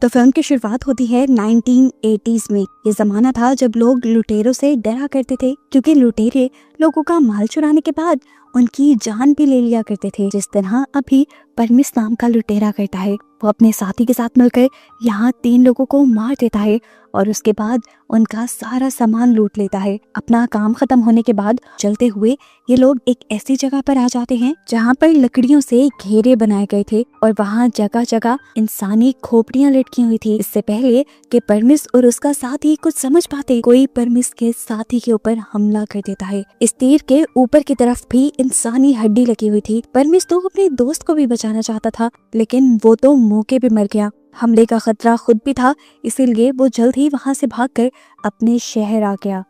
تو فلم کی شروعات ہوتی ہے 1980s میں۔ یہ زمانہ تھا جب لوگ لٹیروں سے ڈرا کرتے تھے، کیونکہ لٹیرے لوگوں کا مال چرانے کے بعد ان کی جان بھی لے لیا کرتے تھے، جس طرح ابھی پرمس نام کا لٹیرا کرتا ہے۔ وہ اپنے ساتھی کے ساتھ مل کر یہاں 3 لوگوں کو مار دیتا ہے اور اس کے بعد ان کا سارا سامان لوٹ لیتا ہے۔ اپنا کام ختم ہونے کے بعد چلتے ہوئے یہ لوگ ایک ایسی جگہ پر آ جاتے ہیں جہاں پر لکڑیوں سے گھیرے بنائے گئے تھے اور وہاں جگہ جگہ انسانی کھوپڑیاں لٹکی ہوئی تھی۔ اس سے پہلے کہ پرمس اور اس کا ساتھی کچھ سمجھ پاتے، کوئی پرمس کے ساتھی کے اوپر حملہ کر دیتا ہے۔ اس تیر کے اوپر کی طرف بھی انسانی ہڈی لگی ہوئی تھی۔ پرمس تو اپنے دوست کو بھی بچانا چاہتا تھا، لیکن وہ تو موقع پہ مر گیا۔ حملے کا خطرہ خود بھی تھا، اسی لیے وہ جلد ہی وہاں سے بھاگ کر اپنے شہر آ گیا۔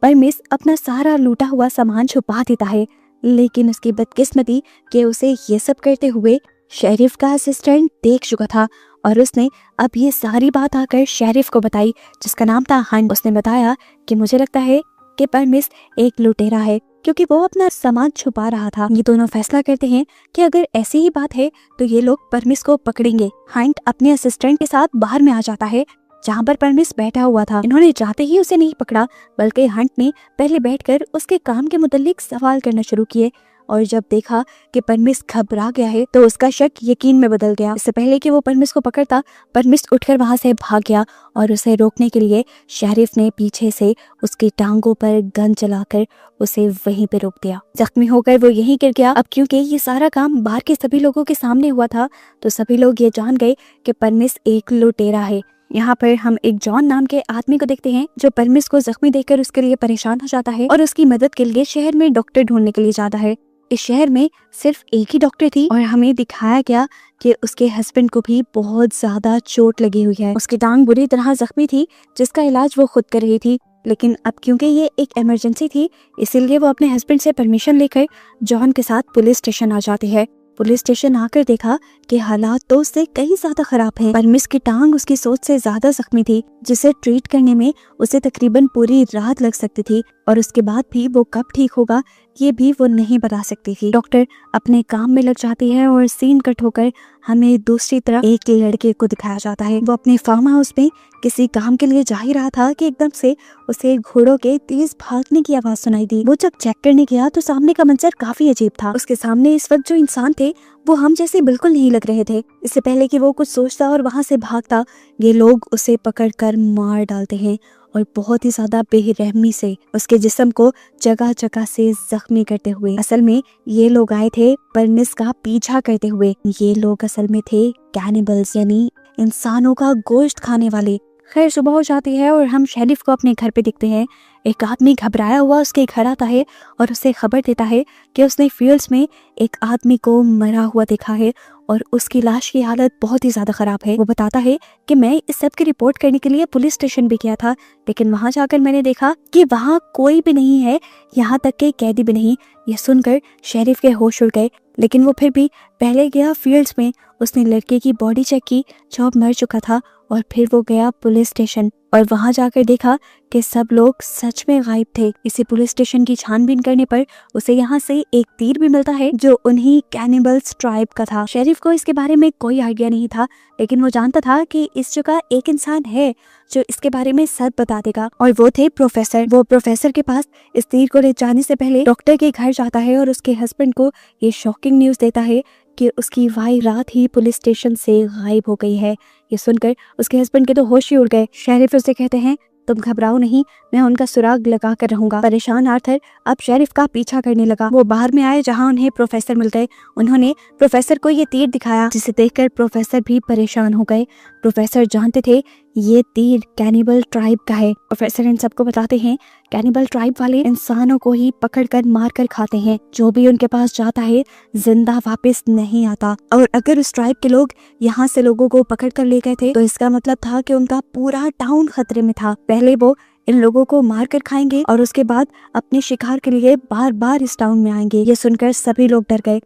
پرمس اپنا سارا لوٹا ہوا سامان چھپا دیتا ہے، لیکن اس کی بدقسمتی کہ اسے یہ سب کرتے ہوئے شیرف کا اسسٹنٹ دیکھ چکا تھا اور اس نے اب یہ ساری بات آ کر شیرف کو بتائی، جس کا نام تھا ہنٹ۔ اس نے بتایا کہ مجھے لگتا ہے کہ پرمس ایک لٹیرا ہے، کیونکہ وہ اپنا سامان چھپا رہا تھا۔ یہ دونوں فیصلہ کرتے ہیں کہ اگر ایسی ہی بات ہے تو یہ لوگ پرمس کو پکڑیں گے۔ ہنٹ اپنے اسسٹنٹ کے ساتھ باہر میں آ جاتا ہے جہاں پر پرمس بیٹھا ہوا تھا۔ انہوں نے جاتے ہی اسے نہیں پکڑا، بلکہ ہنٹ نے پہلے بیٹھ کر اس کے کام کے متعلق سوال کرنا شروع کیے، اور جب دیکھا کہ پرمس گھبرا گیا ہے تو اس کا شک یقین میں بدل گیا۔ اس سے پہلے کہ وہ پرمس کو پکڑتا، پرمس اٹھ کر وہاں سے بھاگ گیا اور اسے روکنے کے لیے شیرف نے پیچھے سے اس کی ٹانگوں پر گن چلا کر اسے وہیں پہ روک دیا۔ زخمی ہو کر وہ یہیں گر گیا۔ اب کیونکہ یہ سارا کام باہر کے سبھی لوگوں کے سامنے ہوا تھا تو سبھی لوگ یہ جان گئے کہ پرمس ایک لٹیرا ہے۔ یہاں پر ہم ایک جان نام کے آدمی کو دیکھتے ہیں جو پرمس کو زخمی دیکھ کر اس کے لیے پریشان ہو جاتا ہے اور اس کی مدد کے لیے شہر میں ڈاکٹر ڈھونڈنے کے لیے جاتا ہے۔ اس شہر میں صرف ایک ہی ڈاکٹر تھی اور ہمیں دکھایا گیا کہ اس کے ہسبینڈ کو بھی بہت زیادہ چوٹ لگی ہوئی ہے۔ اس کی ٹانگ بری طرح زخمی تھی جس کا علاج وہ خود کر رہی تھی، لیکن اب کیونکہ یہ ایک ایمرجنسی تھی اسی لیے وہ اپنے ہسبینڈ سے پرمیشن لے کر جان کے ساتھ پولیس اسٹیشن آ جاتی ہے۔ پولیس اسٹیشن آ کر دیکھا کہ حالات تو اس سے کئی زیادہ خراب ہیں۔ پرمس کی ٹانگ اس کی سوچ سے زیادہ زخمی تھی، جسے ٹریٹ کرنے میں اسے تقریباً پوری رات لگ سکتی تھی، اور اس کے بعد بھی وہ کب ٹھیک ہوگا یہ بھی وہ نہیں بتا سکتی تھی۔ ڈاکٹر اپنے کام میں لگ جاتی ہے اور سین کٹ ہو کر ہمیں دوسری طرف ایک لڑکے کو دکھایا جاتا ہے۔ وہ اپنے فارم ہاؤس میں کسی کام کے لیے جا ہی رہا تھا کہ ایک دم سے اسے گھوڑوں کے تیز بھاگنے کی آواز سنائی دی۔ وہ جب چیک کرنے گیا تو سامنے کا منظر کافی عجیب تھا۔ اس کے سامنے اس وقت جو انسان تھے وہ ہم جیسے بالکل نہیں لگ رہے تھے۔ اس سے پہلے کہ وہ کچھ سوچتا اور وہاں سے بھاگتا، یہ لوگ اسے پکڑ کر مار ڈالتے ہیں اور بہت ہی زیادہ بے رحمی سے اس کے جسم کو جگہ جگہ سے زخمی کرتے ہوئے۔ اصل میں یہ لوگ آئے تھے پرمس کا پیچھا کرتے ہوئے۔ یہ لوگ اصل میں تھے کینیبلز، یعنی انسانوں کا گوشت کھانے والے۔ خیر صبح ہو جاتی ہے اور ہم شیرف کو اپنے گھر پہ دیکھتے ہیں۔ ایک آدمی گھبرایا ہوا اس کے گھر آتا ہے اور اسے خبر دیتا ہے کہ اس نے فیلڈز میں ایک آدمی کو مرا ہوا دیکھا ہے اور اس کی لاش کی حالت بہت ہی زیادہ خراب ہے۔ وہ بتاتا ہے کہ میں اس سب کی رپورٹ کرنے کے لیے پولیس اسٹیشن بھی گیا تھا، لیکن وہاں جا کر میں نے دیکھا کہ وہاں کوئی بھی نہیں ہے، یہاں تک کہ قیدی بھی نہیں۔ یہ سن کر شیرف کے ہوش اڑ گئے، لیکن وہ پھر بھی پہلے گیا فیلڈز میں۔ اس نے لڑکے کی باڈی چیک کی جو اب مر چکا تھا، اور پھر وہ گیا پولیس اسٹیشن اور وہاں جا کر دیکھا کہ سب لوگ سچ میں غائب تھے۔ اسی پولیس اسٹیشن کی چھان بین کرنے پر اسے یہاں سے ایک تیر بھی ملتا ہے جو انہی کینیبلز ٹرائب کا تھا۔ شیرف کو اس کے بارے میں کوئی آئیڈیا نہیں تھا، لیکن وہ جانتا تھا کہ اس جگہ ایک انسان ہے جو اس کے بارے میں سب بتا دے گا، اور وہ تھے پروفیسر۔ وہ پروفیسر کے پاس اس تیر کو لے جانے سے پہلے ڈاکٹر کے گھر جاتا ہے اور اس کے ہسبینڈ کو یہ شاکنگ نیوز دیتا ہے کہ اس کی وائف رات ہی پولیس اسٹیشن سے غائب ہو گئی ہے۔ یہ سن کر اس کے ہسبینڈ کے تو ہوش ہی اڑ گئے۔ شیرف اسے کہتے ہیں تم گھبراؤ نہیں، میں ان کا سراغ لگا کر رہوں گا۔ پریشان آرتھر اب شیرف کا پیچھا کرنے لگا۔ وہ باہر میں آئے جہاں انہیں پروفیسر مل گئے۔ انہوں نے پروفیسر کو یہ تیر دکھایا جسے دیکھ کر پروفیسر بھی پریشان ہو گئے۔ پروفیسر جانتے تھے یہ تیر کینیبل ٹرائب کا ہے۔ پروفیسر ان سب کو بتاتے ہیں کینیبل ٹرائب والے انسانوں کو ہی پکڑ کر مار کر کھاتے ہیں، جو بھی ان کے پاس جاتا ہے زندہ واپس نہیں آتا، اور اگر اس ٹرائب کے لوگ یہاں سے لوگوں کو پکڑ کر لے گئے تھے تو اس کا مطلب تھا کہ ان کا پورا ٹاؤن خطرے میں تھا۔ پہلے وہ ان لوگوں کو مار کر کھائیں گے اور اس کے بعد اپنے شکار کے لیے بار بار اس ٹاؤن میں آئیں گے۔ یہ سن کر سبھی لوگ ڈر گئے۔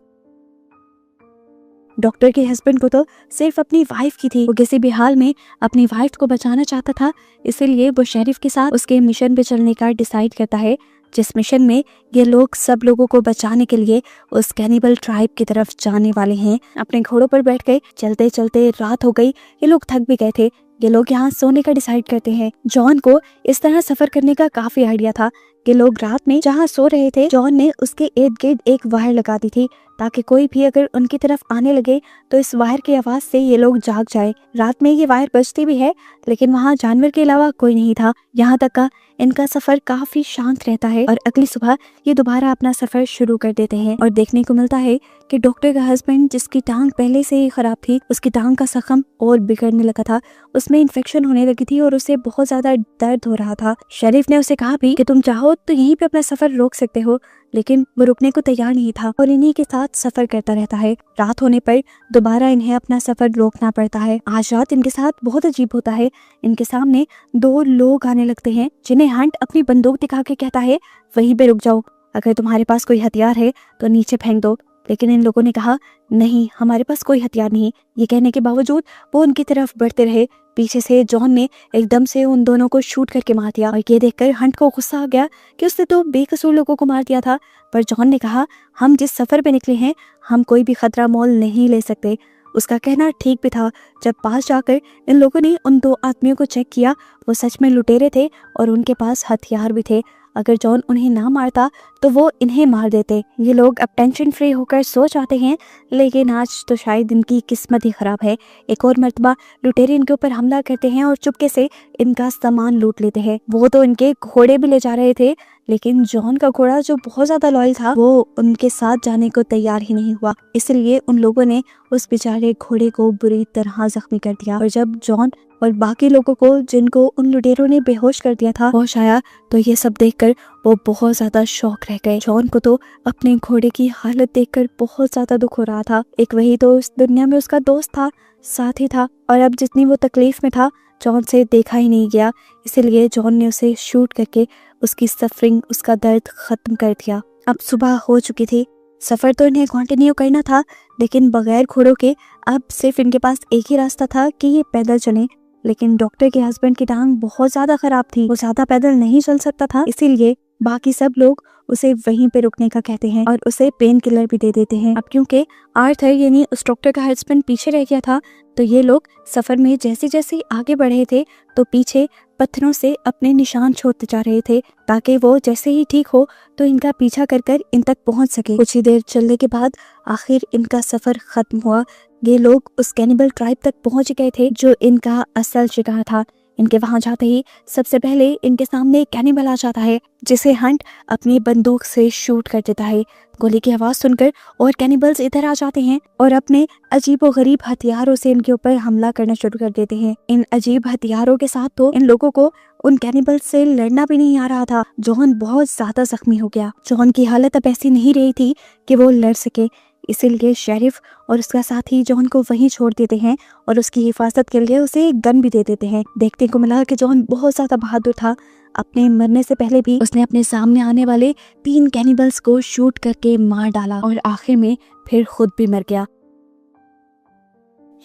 ڈاکٹر کے ہسبینڈ کو تو صرف اپنی وائف کی تھی، وہ کسی بھی حال میں اپنی وائف کو بچانا چاہتا تھا، اسی لیے وہ شیرف کے ساتھ اس کے مشن پہ چلنے کا ڈیسائیڈ کرتا ہے जिस मिशन में ये लोग सब लोगों को बचाने के लिए उस कैनिबल ट्राइब की तरफ जाने वाले हैं। अपने घोड़ों पर बैठ गए, चलते चलते रात हो गई, ये लोग थक भी गए थे। ये लोग यहाँ सोने का डिसाइड करते हैं। जॉन को इस तरह सफर करने का काफी आइडिया था कि लोग रात में जहाँ सो रहे थे, जॉन ने उसके इर्द गिर्द एक वायर लगा दी थी ताकि कोई भी अगर उनकी तरफ आने लगे तो इस वायर की आवाज से ये लोग जाग जाए। रात में ये वायर बजती भी है लेकिन वहाँ जानवर के अलावा कोई नहीं था। यहाँ तक का इनका सफर काफी शांत रहता है और अगली सुबह ये दोबारा अपना सफर शुरू कर देते हैं और देखने को मिलता है कि डॉक्टर का हस्बैंड, जिसकी टांग पहले से ही खराब थी, उसकी टांग का जख्म और बिगड़ने लगा था, उसमें इन्फेक्शन होने लगी थी और उसे बहुत ज्यादा दर्द हो रहा था। शेरिफ ने उसे कहा भी कि तुम चाहो तो यहीं पे अपना सफर रोक सकते हो, लेकिन वो रुकने को तैयार नहीं था और इन्हीं के साथ सफर करता रहता है। रात होने पर दोबारा इन्हें अपना सफर रोकना पड़ता है। आज रात इनके साथ बहुत अजीब होता है। इनके सामने दो लोग आने लगते हैं जिन्हें हंट अपनी बंदूक दिखा के कहता है वहीं पे रुक जाओ, अगर तुम्हारे पास कोई हथियार है तो नीचे फेंक दो। लेकिन इन लोगों ने कहा नहीं, हमारे पास कोई हथियार नहीं। ये कहने के बावजूद वो उनकी तरफ बढ़ते रहे। पीछे से जॉन ने एकदम से उन दोनों को शूट करके मार दिया और ये देखकर हंट को गुस्सा आ गया कि उसने तो बेकसूर लोगों को मार दिया था। पर जॉन ने कहा हम जिस सफर पे निकले हैं हम कोई भी खतरा मोल नहीं ले सकते। उसका कहना ठीक भी था। जब पास जाकर इन लोगों ने उन दो आदमियों को चेक किया, वो सच में लुटेरे थे और उनके पास हथियार भी थे। अगर जॉन उन्हें ना मारता तो वो इन्हें मार देते। ये लोग अब टेंशन फ्री होकर सो जाते हैं, लेकिन आज तो शायद इनकी किस्मत ही खराब है। एक और मर्तबा लुटेरे इनके ऊपर हमला करते हैं और चुपके से इनका सामान लूट लेते हैं। वो तो इनके घोड़े भी ले जा रहे थे, लेकिन जॉन का घोड़ा जो बहुत ज्यादा लॉयल था वो उनके साथ जाने को तैयार ही नहीं हुआ। इसलिए उन लोगों ने उस बेचारे घोड़े को बुरी तरह जख्मी कर दिया और जब जॉन और बाकी लोगों को जिनको उन लुटेरों ने बेहोश कर दिया था होश आया तो ये सब देखकर वो बहुत ज्यादा शौक रह गए। जॉन को तो अपने घोड़े की हालत देखकर बहुत ज्यादा दुख हो रहा था। एक वही तो इस दुनिया में उसका दोस्त था, साथी था, और अब जितनी वो तकलीफ में था जॉन से देखा ही नहीं गया। इसलिए जॉन ने उसे शूट करके उसकी सफरिंग, उसका दर्द खत्म कर दिया। अब सुबह हो चुकी थी। सफर तो इन्हें कंटिन्यू करना था, लेकिन बगैर घोड़ों के अब सिर्फ इनके पास एक ही रास्ता था कि ये पैदल चलें। लेकिन डॉक्टर के हस्बैंड की टांग बहुत ज्यादा खराब थी, वो ज्यादा पैदल नहीं चल सकता था। इसीलिए बाकी सब लोग उसे वहीं पे रुकने का कहते हैं और उसे पेन किलर भी दे देते हैं। अब क्योंकि आर्थर यानी उस डॉक्टर का हस्बैंड पीछे रह गया था, तो ये लोग सफर में जैसे जैसे आगे बढ़ रहे थे तो पीछे पत्थरों से अपने निशान छोड़ते जा रहे थे ताकि वो जैसे ही ठीक हो तो इनका पीछा कर कर इन तक पहुंच सके। कुछ ही देर चलने के बाद आखिर इनका सफर खत्म हुआ। ये लोग उस कैनिबल ट्राइब तक पहुंच गए थे जो इनका असल शिकार था। इनके वहां जाते ही सबसे पहले इनके सामने एक कैनिबल आ जाता है जिसे हंट अपनी बंदूक से शूट कर देता है। गोली की आवाज सुनकर और कैनिबल्स इधर आ जाते हैं और अपने अजीबोगरीब हथियारों से इनके ऊपर हमला करना शुरू कर देते हैं। इन अजीब हथियारों के साथ तो इन लोगों को उन कैनिबल्स से लड़ना भी नहीं आ रहा था। जॉन बहुत ज्यादा जख्मी हो गया। जॉन की हालत अब ऐसी नहीं रही थी कि वो लड़ सके, इसीलिए शेरिफ और उसका साथी जॉन को वहीं छोड़ देते हैं और उसकी हिफाजत के लिए उसे एक गन भी दे देते हैं। देखने को मिला कि जॉन बहुत ज्यादा बहादुर था। अपने मरने से पहले भी उसने अपने सामने आने वाले 3 कैनिबल्स को शूट करके मार डाला और आखिर में फिर खुद भी मर गया।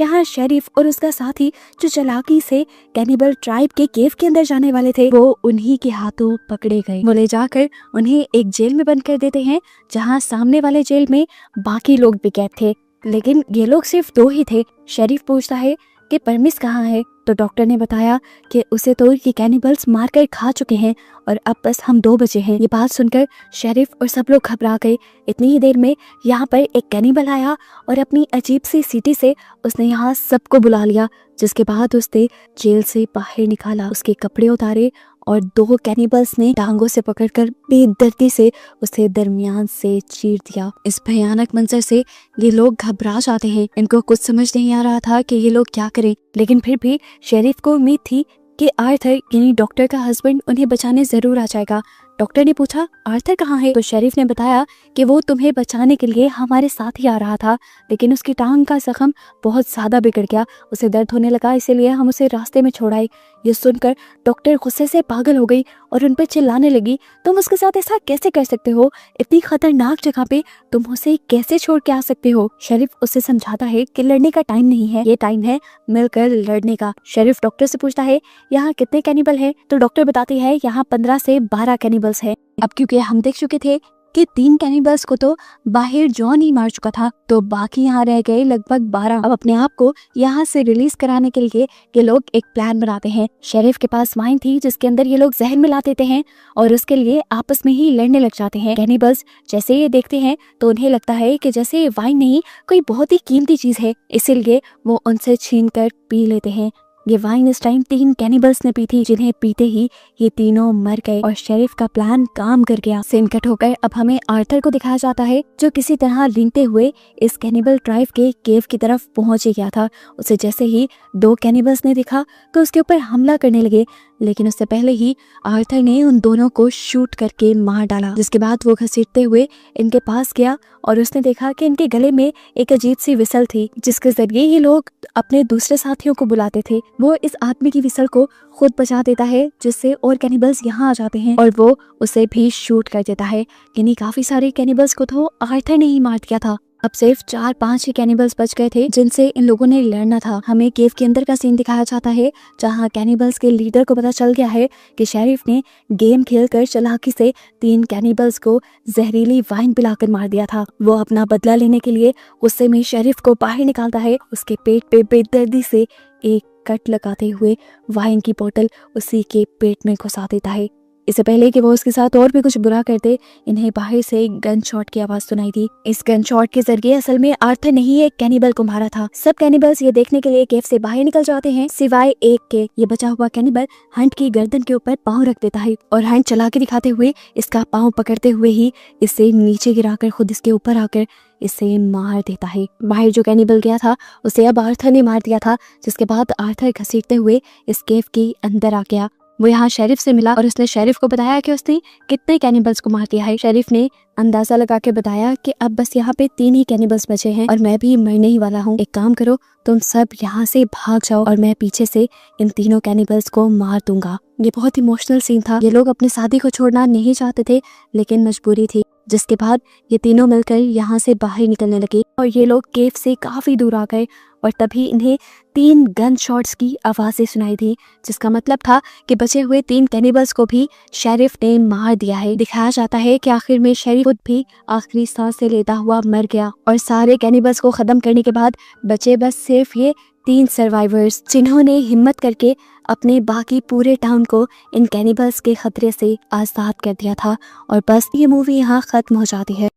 यहाँ शेरिफ और उसका साथी जो चालाकी से कैनिबल ट्राइब के केव के अंदर जाने वाले थे वो उन्हीं के हाथों पकड़े गए। वो ले जाकर उन्हें एक जेल में बंद कर देते हैं जहाँ सामने वाले जेल में बाकी लोग भी कैद थे, लेकिन ये लोग सिर्फ 2 ही थे। शेरिफ पूछता है कि परमिस कहाँ है, तो डॉक्टर ने बताया कि उसे तो ये कैनिबल्स मारकर खा चुके हैं और अब बस हम 2 बचे हैं। ये बात सुनकर शेरिफ और सब लोग घबरा गए। इतनी ही देर में यहाँ पर एक कैनिबल आया और अपनी अजीब सी सीटी से उसने यहाँ सबको बुला लिया, जिसके बाद उसने जेल से बाहर निकाला, उसके कपड़े उतारे और 2 कैनिबल्स ने टांगों से पकड़कर बेदर्दी से उसे दरमियान से चीर दिया। इस भयानक मंजर से ये लोग घबरा जाते हैं। इनको कुछ समझ नहीं आ रहा था कि ये लोग क्या करें, लेकिन फिर भी शेरिफ को उम्मीद थी कि आर्थर यानी डॉक्टर का हस्बैंड उन्हें बचाने जरूर आ जाएगा। डॉक्टर ने पूछा आर्थर कहाँ है, तो शेरिफ ने बताया कि वो तुम्हें बचाने के लिए हमारे साथ ही आ रहा था, लेकिन उसकी टांग का जख्म बहुत ज्यादा बिगड़ गया, उसे दर्द होने लगा, इसीलिए हम उसे रास्ते में छोड़ आए। ये सुनकर डॉक्टर गुस्से से पागल हो गई और उन पर चिल्लाने लगी, तुम उसके साथ ऐसा कैसे कर सकते हो? इतनी खतरनाक जगह पे तुम उसे कैसे छोड़ के आ सकते हो? शेरिफ उसे समझाता है कि लड़ने का टाइम नहीं है, ये टाइम है मिलकर लड़ने का। शेरिफ डॉक्टर से पूछता है यहाँ कितने कैनिबल है, तो डॉक्टर बताती है यहाँ 15 से 12 कैनिबल कैनिबल्स है। अब क्योंकि हम देख चुके थे कि 3 कैनिबल्स को तो बाहर जॉन ही मार चुका था, तो बाकी यहाँ रह गए लगभग 12। अब अपने आप को यहाँ से रिलीज कराने के लिए ये लोग एक प्लान बनाते हैं। शेरिफ के पास वाइन थी जिसके अंदर ये लोग जहर मिला देते हैं और उसके लिए आपस में ही लड़ने लग जाते हैं। कैनिबल्स जैसे ये देखते हैं तो उन्हें लगता है कि जैसे ये वाइन नहीं कोई बहुत ही कीमती चीज है, इसीलिए वो उनसे छीन कर पी लेते हैं। ये वाइन इस टाइम 3 कैनिबल्स ने पी थी, जिन्हें पीते ही ये तीनों मर गए और शेरिफ का प्लान काम कर गया। सीन कट होकर अब हमें आर्थर को दिखाया जाता है जो किसी तरह रेंगते हुए इस कैनिबल ट्राइब के केव की तरफ पहुंच गया था। उसे जैसे ही 2 कैनिबल्स ने देखा तो उसके ऊपर हमला करने लगे, लेकिन उससे पहले ही आर्थर ने उन दोनों को शूट करके मार डाला। जिसके बाद वो घसीटते हुए इनके पास गया और उसने देखा कि इनके गले में एक अजीब सी विसल थी, जिसके जरिए ये लोग अपने दूसरे साथियों को बुलाते थे। वो इस आदमी की विसल को खुद बजा देता है, जिससे और कैनिबल्स यहाँ आ जाते हैं और वो उसे भी शूट कर देता है। यानी काफी सारे कैनिबल्स को तो आर्थर ने ही मार दिया था। अब सिर्फ 4-5 ही कैनिबल्स बच गए थे जिनसे इन लोगों ने लड़ना था। हमें केव के अंदर का सीन दिखाया जाता है जहां कैनिबल्स के लीडर को पता चल गया है कि शेरिफ ने गेम खेलकर चालाकी से 3 कैनिबल्स को जहरीली वाइन पिलाकर मार दिया था। वो अपना बदला लेने के लिए गुस्से में शेरिफ को बाहर निकालता है। उसके पेट पे बेदर्दी से एक कट लगाते हुए वाइन की बोतल उसी के पेट में घुसा देता है। इससे पहले कि वो उसके साथ और भी कुछ बुरा करते, इन्हें बाहर से एक गन शॉट की आवाज सुनाई थी। इस गन शॉट के जरिए असल में आर्थर ने ही एक कैनिबल को मारा था। सब कैनिबल्स ये देखने के लिए केव से बाहर निकल जाते हैं सिवाय एक के। ये बचा हुआ कैनिबल हंट की गर्दन के ऊपर पाँव रख देता है और हंट चला के दिखाते हुए इसका पाँव पकड़ते हुए ही इसे नीचे गिराकर खुद इसके ऊपर आकर इसे मार देता है। बाहर जो कैनिबल गया था उसे अब आर्थर ने मार दिया था, जिसके बाद आर्थर घसीटते हुए इस केव के अंदर आ गया। वो यहाँ शेरिफ से मिला और उसने शेरिफ को बताया कि उसने कितने कैनिबल्स को मार दिया है। शेरिफ ने अंदाजा लगा के बताया कि अब बस यहाँ पे 3 ही कैनिबल्स बचे हैं और मैं भी मरने ही वाला हूँ। एक काम करो, तुम सब यहाँ से भाग जाओ और मैं पीछे से इन तीनों कैनिबल्स को मार दूंगा। ये बहुत इमोशनल सीन था। ये लोग अपने साथी को छोड़ना नहीं चाहते थे, लेकिन मजबूरी थी। जिसके बाद ये तीनों मिलकर यहाँ से बाहर निकलने लगे और ये लोग केव से काफी दूर आ गए और तभी इन्हें 3 गन शॉट्स की आवाजें सुनाई दी, जिसका मतलब था कि बचे हुए 3 कैनिबल्स को भी शेरिफ ने मार दिया है। दिखाया जाता है कि आखिर में शेरिफ खुद भी आखिरी सांसें लेता हुआ मर गया और सारे कैनिबल्स को खत्म करने के बाद बचे बस सिर्फ ये 3 सर्वाइवर्स, जिन्होंने हिम्मत करके अपने बाकी पूरे टाउन को इन कैनिबल्स के खतरे से आजाद कर दिया था। और बस ये मूवी यहाँ खत्म हो जाती है।